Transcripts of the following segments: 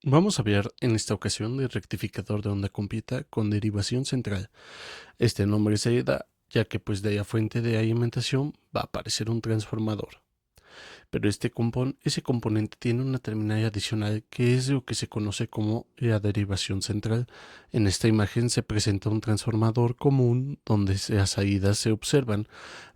Vamos a ver en esta ocasión el rectificador de onda completa con derivación central. Este nombre se da ya que pues de la fuente de alimentación va a aparecer un transformador. Pero ese componente tiene una terminal adicional que es lo que se conoce como la derivación central. En esta imagen se presenta un transformador común donde las salidas se observan.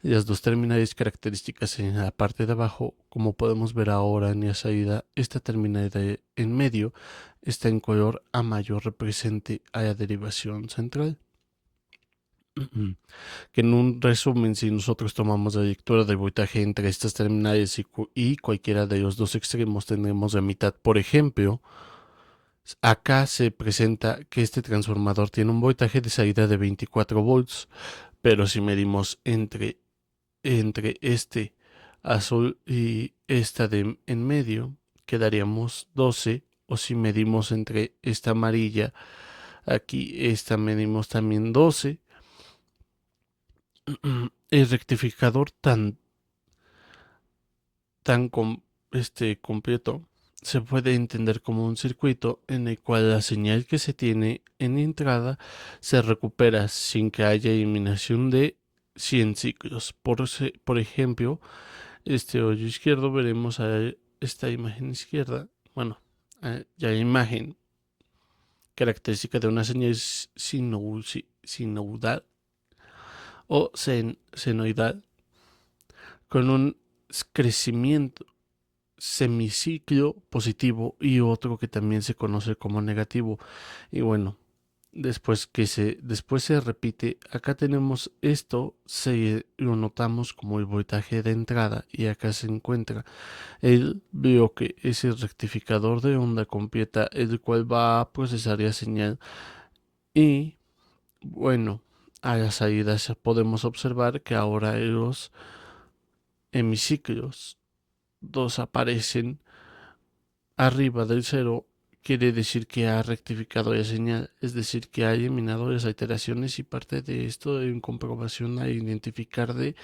Las dos terminales características en la parte de abajo, como podemos ver ahora en la salida, esta terminal en medio está en color a mayor represente a la derivación central. Que en un resumen, si nosotros tomamos la lectura de voltaje entre estas terminales y cualquiera de los dos extremos, tendremos la mitad. Por ejemplo, acá se presenta que este transformador tiene un voltaje de salida de 24 volts, pero si medimos entre este azul y esta de en medio, quedaríamos 12, o si medimos entre esta amarilla, aquí esta medimos también 12. El rectificador tan completo se puede entender como un circuito en el cual la señal que se tiene en entrada se recupera sin que haya eliminación de 100 ciclos. Por ejemplo, este hoyo izquierdo veremos a esta imagen izquierda, bueno, ya la imagen característica de una señal sinoidal o senoidal con un crecimiento semiciclo positivo y otro que también se conoce como negativo. Y bueno, después se repite, acá tenemos esto, se lo notamos como el voltaje de entrada y acá se encuentra el bloque, ese rectificador de onda completa, el cual va a procesar la señal. Y bueno, a la salida podemos observar que ahora los hemiciclos dos aparecen arriba del cero. Quiere decir que ha rectificado la señal, es decir, que ha eliminado las alteraciones, y parte de esto en comprobación a identificar de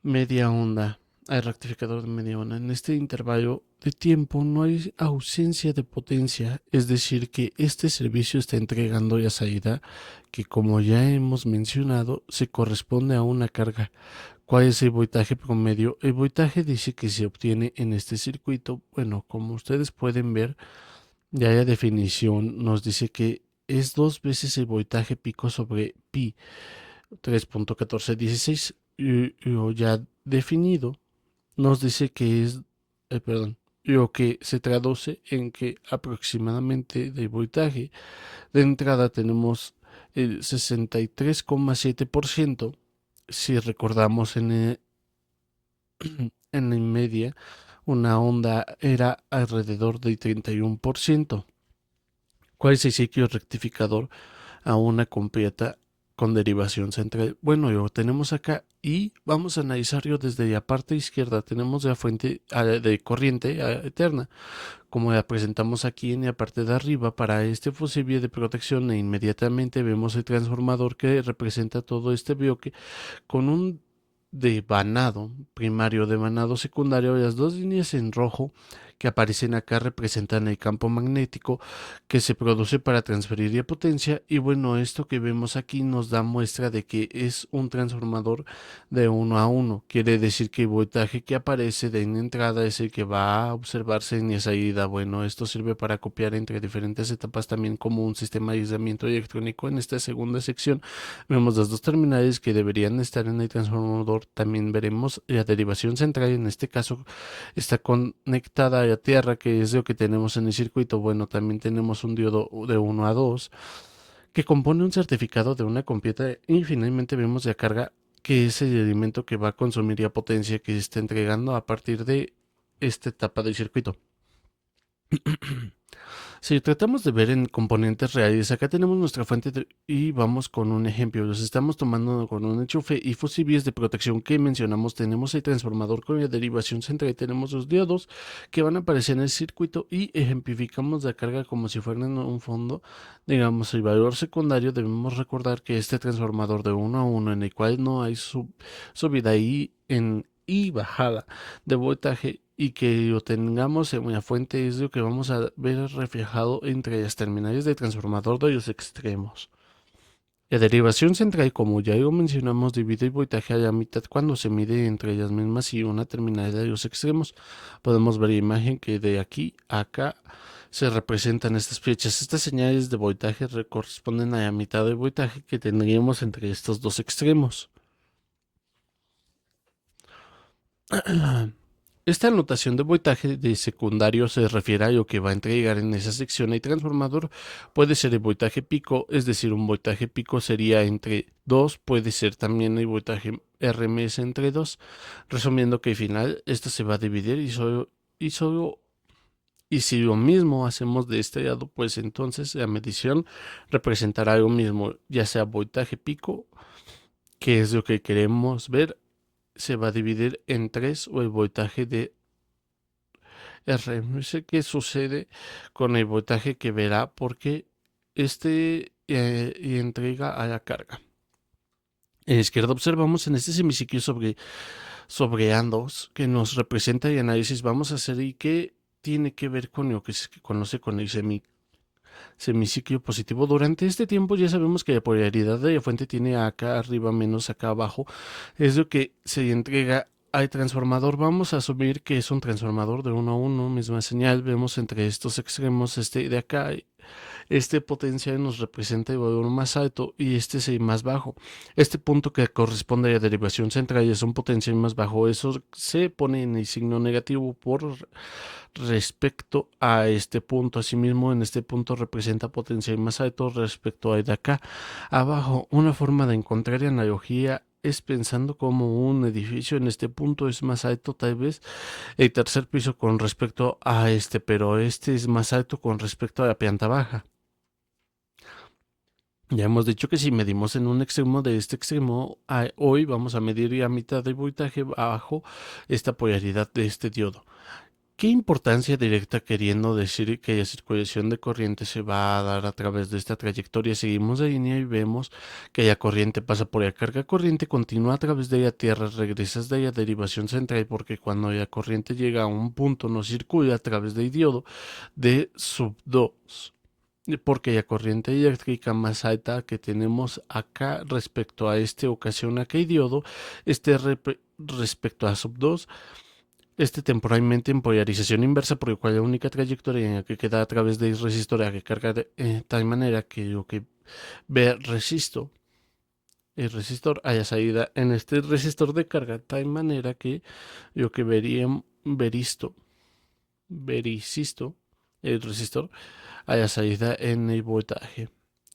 media onda, al rectificador de media onda. En este intervalo de tiempo no hay ausencia de potencia, es decir, que este servicio está entregando la salida que, como ya hemos mencionado, se corresponde a una carga. ¿Cuál es el voltaje promedio? El voltaje dice que se obtiene en este circuito. Bueno, como ustedes pueden ver, ya la definición nos dice que es dos veces el voltaje pico sobre pi, 3.1416. Y lo ya definido nos dice que es, perdón, lo que se traduce en que aproximadamente de voltaje de entrada tenemos el 63,7%. Si recordamos en la media, una onda era alrededor del 31%. ¿Cuál es el ciclo rectificador a una completa con derivación central? Bueno, lo tenemos acá y vamos a analizarlo desde la parte izquierda. Tenemos la fuente de corriente eterna, como la presentamos aquí en la parte de arriba para este fusible de protección, e inmediatamente vemos el transformador que representa todo este bloque con un devanado primario, devanado secundario. Las dos líneas en rojo que aparecen acá representan el campo magnético que se produce para transferir la potencia, y bueno, esto que vemos aquí nos da muestra de que es un transformador de 1 a 1. Quiere decir que el voltaje que aparece de en entrada es el que va a observarse en la salida. Bueno, esto sirve para copiar entre diferentes etapas también como un sistema de aislamiento electrónico. En esta segunda sección vemos las dos terminales que deberían estar en el transformador. También veremos la derivación central. En este caso está conectada a la tierra, que es lo que tenemos en el circuito. Bueno, también tenemos un diodo de 1 a 2 que compone un certificado de una completa, y finalmente vemos la carga, que es el elemento que va a consumir la potencia que se está entregando a partir de esta etapa del circuito. Si tratamos de ver en componentes reales, acá tenemos nuestra fuente y vamos con un ejemplo. Los estamos tomando con un enchufe y fusibles de protección que mencionamos. Tenemos el transformador con la derivación central y tenemos los diodos que van a aparecer en el circuito, y ejemplificamos la carga como si fueran un fondo. Digamos, el valor secundario, debemos recordar que este transformador de 1 a 1 en el cual no hay subida y bajada de voltaje, y que lo tengamos en una fuente es lo que vamos a ver reflejado entre las terminales de transformador de los extremos. La derivación central, como ya lo mencionamos, divide el voltaje a la mitad cuando se mide entre las mismas y una terminal de los extremos. Podemos ver la imagen que de aquí a acá se representan estas flechas. Estas señales de voltaje corresponden a la mitad del voltaje que tendríamos entre estos dos extremos. Esta anotación de voltaje de secundario se refiere a lo que va a entregar en esa sección. El transformador puede ser el voltaje pico, es decir, un voltaje pico sería entre 2, puede ser también el voltaje RMS entre 2, resumiendo que al final esto se va a dividir y si lo mismo hacemos de este lado, pues entonces la medición representará lo mismo, ya sea voltaje pico, que es lo que queremos ver, se va a dividir en 3 o el voltaje de R. No sé qué sucede con el voltaje que verá porque entrega a la carga. En la izquierda observamos en este semiciclo sobre Andos que nos representa el análisis vamos a hacer y que tiene que ver con lo que se conoce con el semiciclo positivo. Durante este tiempo ya sabemos que la polaridad de la fuente tiene acá arriba menos acá abajo. Es lo que se entrega al transformador. Vamos a asumir que es un transformador de 1 a 1, misma señal. Vemos entre estos extremos este de acá. Este potencial nos representa el valor más alto y este es el más bajo. Este punto que corresponde a la derivación central es un potencial más bajo. Eso se pone en el signo negativo por respecto a este punto. Asimismo, en este punto representa potencial más alto respecto al de acá. Abajo, una forma de encontrar analogía es pensando como un edificio en este punto es más alto, tal vez el tercer piso con respecto a este, pero este es más alto con respecto a la planta baja. Ya hemos dicho que si medimos en un extremo de este extremo, hoy vamos a medir a mitad de voltaje bajo esta polaridad de este diodo. ¿Qué importancia directa queriendo decir que la circulación de corriente se va a dar a través de esta trayectoria? Seguimos la línea y vemos que la corriente pasa por la carga corriente continúa a través de la Tierra, regresas de la derivación central porque cuando la corriente llega a un punto no circula a través del diodo de sub 2 porque la corriente eléctrica más alta que tenemos acá respecto a este ocasiona que el diodo esté respecto a sub 2 temporalmente en polarización inversa, por lo cual la única trayectoria en la que queda a través del resistor a que carga de tal manera que lo que ve el resistor haya salida en este resistor de carga, tal manera que lo que verisisto, el resistor, haya salida en el voltaje.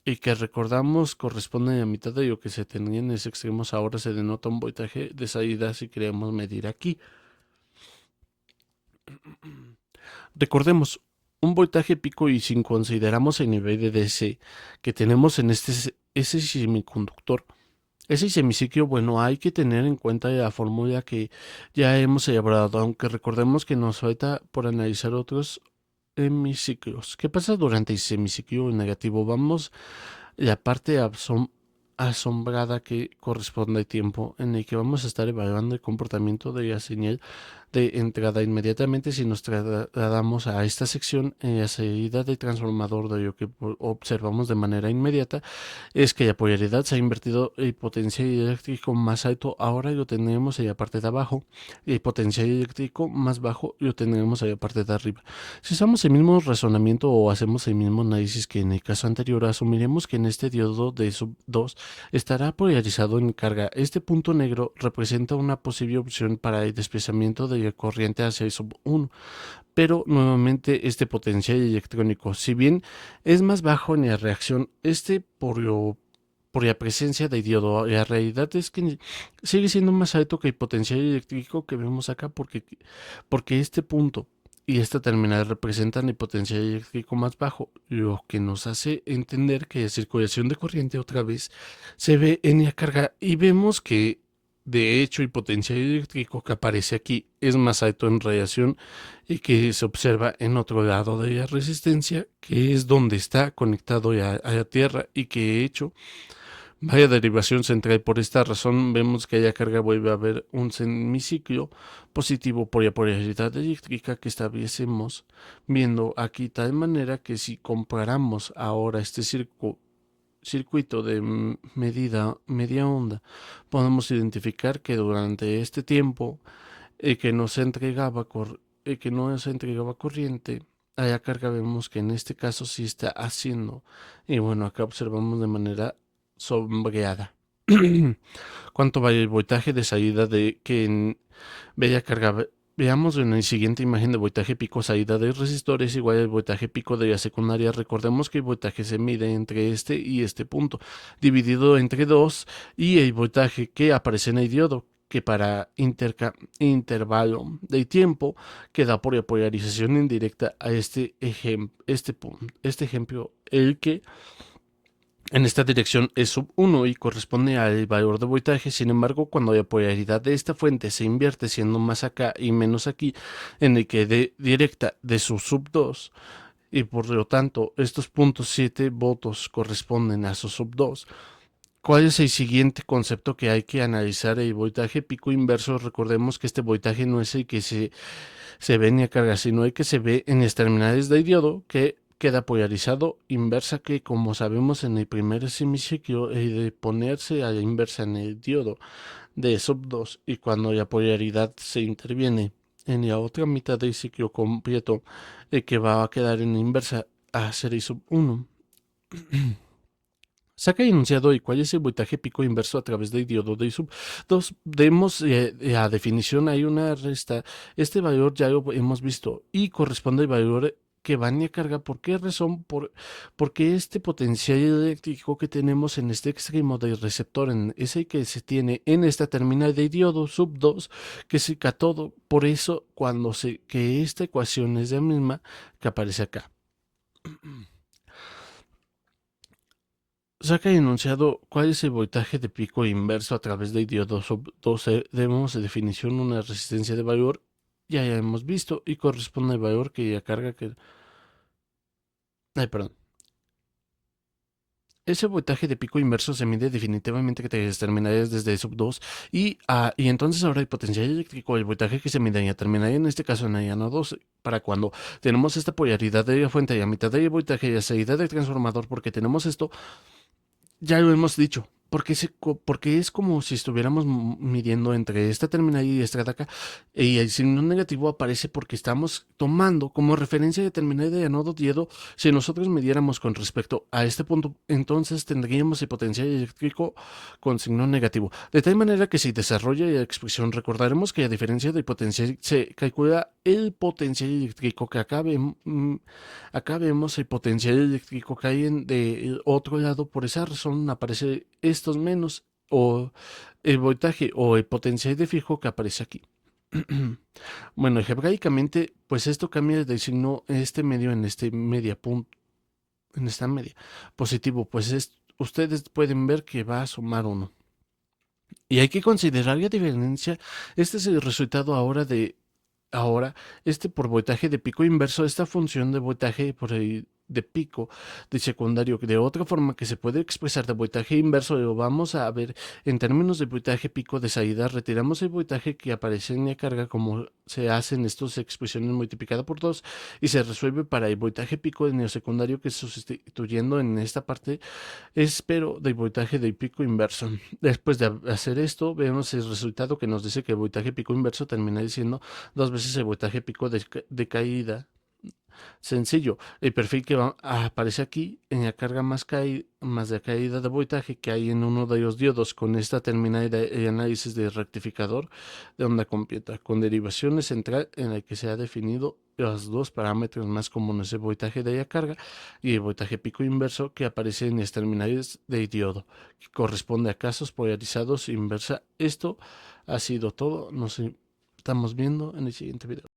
Y que recordamos corresponde a mitad de lo que se tenía en ese extremos, ahora se denota un voltaje de salida si queremos medir aquí. Recordemos, un voltaje pico y si consideramos el nivel de DC que tenemos en ese semiconductor, ese semiciclo, bueno, hay que tener en cuenta la fórmula que ya hemos elaborado, aunque recordemos que nos falta por analizar otros hemiciclos. ¿Qué pasa durante el semiciclo negativo? Vamos, la parte asombrada que corresponde al tiempo en el que vamos a estar evaluando el comportamiento de la señal de entrada. Inmediatamente si nos trasladamos a esta sección en la salida de transformador, de lo que observamos de manera inmediata es que la polaridad se ha invertido, el potencial eléctrico más alto ahora lo tenemos en la parte de abajo y el potencial eléctrico más bajo lo tenemos en la parte de arriba. Si usamos el mismo razonamiento o hacemos el mismo análisis que en el caso anterior, asumiremos que en este diodo de sub 2 estará polarizado en carga. Este punto negro representa una posible opción para el desplazamiento de la corriente hacia el sub 1, pero nuevamente este potencial electrónico, si bien es más bajo en la reacción, por la presencia de diodo, la realidad es que sigue siendo más alto que el potencial eléctrico que vemos acá porque este punto y esta terminal representan el potencial eléctrico más bajo, lo que nos hace entender que la circulación de corriente otra vez se ve en la carga y vemos que de hecho el potencial eléctrico que aparece aquí es más alto en radiación y que se observa en otro lado de la resistencia, que es donde está conectado a la Tierra y que de hecho vaya derivación central. Por esta razón vemos que haya carga vuelve a haber un semiciclo positivo por la polaridad eléctrica que establecemos viendo aquí, tal manera que si comparamos ahora este circuito de media onda, podemos identificar que durante este tiempo que no se entregaba corriente, a la carga vemos que en este caso sí está haciendo. Y bueno, acá observamos de manera sombreada. ¿Cuánto vale el voltaje de salida de que en bella carga? Veamos en la siguiente imagen de voltaje pico salida del resistor es igual al voltaje pico de la secundaria. Recordemos que el voltaje se mide entre este y este punto, dividido entre 2 y el voltaje que aparece en el diodo, que para intervalo de tiempo que da por la polarización indirecta a este ejemplo, el que en esta dirección es sub 1 y corresponde al valor de voltaje. Sin embargo, cuando la polaridad de esta fuente se invierte siendo más acá y menos aquí, en el que de directa de su sub 2, y por lo tanto estos puntos 7 votos corresponden a su sub 2. ¿Cuál es el siguiente concepto que hay que analizar? El voltaje pico inverso. Recordemos que este voltaje no es el que se ve ni a carga, sino el que se ve en las terminales de diodo, que queda polarizado inversa, que como sabemos en el primer semiciclo, de ponerse a la inversa en el diodo de sub 2 y cuando la polaridad se interviene en la otra mitad del ciclo completo, que va a quedar en la inversa a serie sub 1. Saca enunciado y cuál es el voltaje pico inverso a través del diodo de sub 2. Vemos la definición, hay una resta. Este valor ya lo hemos visto y corresponde al valor que van a carga. ¿Por qué razón? Porque este potencial eléctrico que tenemos en este extremo del receptor es el que se tiene en esta terminal de diodo sub 2, que es el catodo. Por eso, que esta ecuación es la misma que aparece acá. Saca enunciado cuál es el voltaje de pico inverso a través del diodo sub 12. Demos de definición una resistencia de valor, ya hemos visto, y corresponde al valor que ya carga que... Ay, perdón. Ese voltaje de pico inverso se mide definitivamente que te terminales desde sub 2 y entonces ahora el potencial eléctrico, el voltaje que se mide en la terminal, en este caso en la no 2, para cuando tenemos esta polaridad de la fuente y a mitad del voltaje y a salida del transformador, porque tenemos esto. Ya lo hemos dicho, porque es como si estuviéramos midiendo entre esta terminal y esta de acá, y el signo negativo aparece porque estamos tomando como referencia de terminal de anodo diodo. Si nosotros midiéramos con respecto a este punto, entonces tendríamos el potencial eléctrico con signo negativo. De tal manera que si desarrolla la expresión, recordaremos que a diferencia del potencial, se calcula el potencial eléctrico que acá vemos el potencial eléctrico que hay del otro lado. Por esa razón aparece estos menos o el voltaje o el potencial de fijo que aparece aquí. Bueno, algebraicamente, pues esto cambia de signo este medio en este media punto, en esta media positivo, pues ustedes pueden ver que va a sumar uno. Y hay que considerar la diferencia. Este es el resultado ahora, por voltaje de pico inverso, esta función de voltaje de pico de secundario, de otra forma que se puede expresar de voltaje inverso, lo vamos a ver en términos de voltaje pico de salida. Retiramos el voltaje que aparece en la carga, como se hacen estas expresiones multiplicada por 2, y se resuelve para el voltaje pico de neosecundario, que sustituyendo en esta parte pero del voltaje del pico inverso. Después de hacer esto, vemos el resultado que nos dice que el voltaje pico inverso termina diciendo dos veces el voltaje pico de caída. Sencillo, el perfil que aparece aquí en la carga más de caída de voltaje que hay en uno de los diodos con esta terminal de análisis de rectificador de onda completa, con derivaciones central en la que se ha definido los dos parámetros más comunes, el voltaje de la carga y el voltaje pico inverso que aparece en las terminales de diodo, que corresponde a casos polarizados inversa. Esto ha sido todo, nos estamos viendo en el siguiente video.